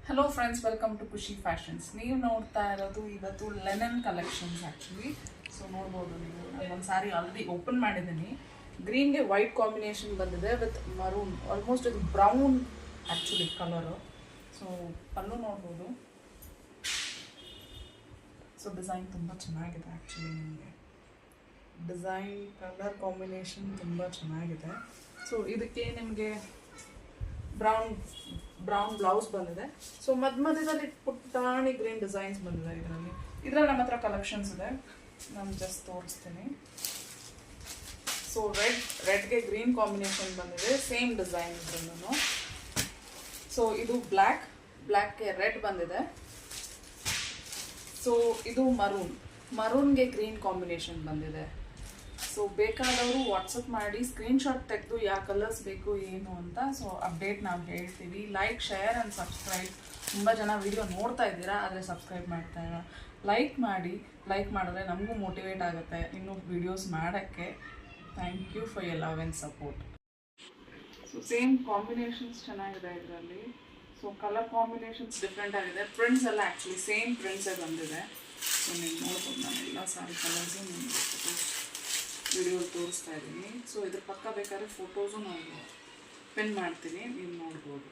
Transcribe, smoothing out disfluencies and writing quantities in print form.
Hello friends, welcome to ಖುಷಿ fashions. ನೀವು ನೋಡ್ತಾ ಇರೋದು ಇವತ್ತು ಲೆನನ್ ಕಲೆಕ್ಷನ್ಸ್ ಆ್ಯಕ್ಚುಲಿ. ಸೊ ನೋಡ್ಬೋದು ನೀವು, ಒಂದು ಸಾರಿ ಆಲ್ರೆಡಿ ಓಪನ್ ಮಾಡಿದ್ದೀನಿ. ಗ್ರೀನ್ಗೆ ವೈಟ್ ಕಾಂಬಿನೇಷನ್ ಬಂದಿದೆ ವಿತ್ ಮರೂನ್, ಆಲ್ಮೋಸ್ಟ್ ಇದು ಬ್ರೌನ್ ಆ್ಯಕ್ಚುಲಿ ಕಲರು. ಸೊ ಪಲ್ಲು ನೋಡ್ಬೋದು. ಸೊ ಡಿಸೈನ್ ತುಂಬ ಚೆನ್ನಾಗಿದೆ ಆ್ಯಕ್ಚುಲಿ. ನಿಮಗೆ ಡಿಸೈನ್ ಕಲರ್ ಕಾಂಬಿನೇಷನ್ ತುಂಬ ಚೆನ್ನಾಗಿದೆ. ಸೊ ಇದಕ್ಕೆ ನಿಮಗೆ ಬ್ರೌನ್ ಬ್ಲೌಸ್ ಬಂದಿದೆ. ಸೊ ಮಧ್ಯದಲ್ಲಿ ಪುಟ್ಟಾಣಿ ಗ್ರೀನ್ ಡಿಸೈನ್ಸ್ ಬಂದಿದೆ. ಇದರಲ್ಲಿ ನಮ್ಮ ಹತ್ರ ಕಲೆಕ್ಷನ್ಸ್ ಇದೆ, ನಾನು ಜಸ್ಟ್ ತೋರಿಸ್ತೀನಿ. ಸೊ ರೆಡ್ಗೆ ಗ್ರೀನ್ ಕಾಂಬಿನೇಷನ್ ಬಂದಿದೆ, ಸೇಮ್ ಡಿಸೈನ್ ಇದ್ರೂ. ಸೊ ಇದು ಬ್ಲ್ಯಾಕ್ಗೆ ರೆಡ್ ಬಂದಿದೆ. ಸೊ ಇದು ಮರೂನ್ಗೆ ಗ್ರೀನ್ ಕಾಂಬಿನೇಷನ್ ಬಂದಿದೆ. ಸೊ ಬೇಕಾದವರು ವಾಟ್ಸಪ್ ಮಾಡಿ ಸ್ಕ್ರೀನ್ಶಾಟ್ ತೆಗೆದು ಯಾವ ಕಲರ್ಸ್ ಬೇಕು ಏನು ಅಂತ. ಸೊ ಅಪ್ಡೇಟ್ ನಾವು ಹೇಳ್ತೀವಿ. Like, share and subscribe. ತುಂಬ ಜನ ವಿಡಿಯೋ ನೋಡ್ತಾ ಇದ್ದೀರಾ, ಆದರೆ ಸಬ್ಸ್ಕ್ರೈಬ್ ಮಾಡ್ತಾ ಇಲ್ಲ. ಲೈಕ್ ಮಾಡಿದ್ರೆ ನಮಗೂ ಮೋಟಿವೇಟ್ ಆಗುತ್ತೆ ಇನ್ನೂ ವಿಡಿಯೋಸ್ ಮಾಡೋಕ್ಕೆ. Thank you for your love and support. So same combinations ಚೆನ್ನಾಗಿದೆ ಇದರಲ್ಲಿ. ಸೊ ಕಲರ್ ಕಾಂಬಿನೇಷನ್ಸ್ ಡಿಫ್ರೆಂಟ್ ಆಗಿದೆ. ಪ್ರಿಂಟ್ಸ್ ಎಲ್ಲ ಆ್ಯಕ್ಚುಲಿ ಸೇಮ್ ಪ್ರಿಂಟ್ಸೇ ಬಂದಿದೆ. ಸೊ ನೀವು ನೋಡ್ಬೋದು, ನಾನು ಎಲ್ಲ ಸಾರಿ ಕಲರ್ಸು ನಿಮಗೆ ವಿಡಿಯೋ ತೋರಿಸ್ತಾ ಇದ್ದೀನಿ. ಸೊ ಇದ್ರ ಪಕ್ಕ ಬೇಕಾದ್ರೆ ಫೋಟೋಸು ನಾವು ಪಿನ್ ಮಾಡ್ತೀನಿ, ನೀವು ನೋಡ್ಬೋದು.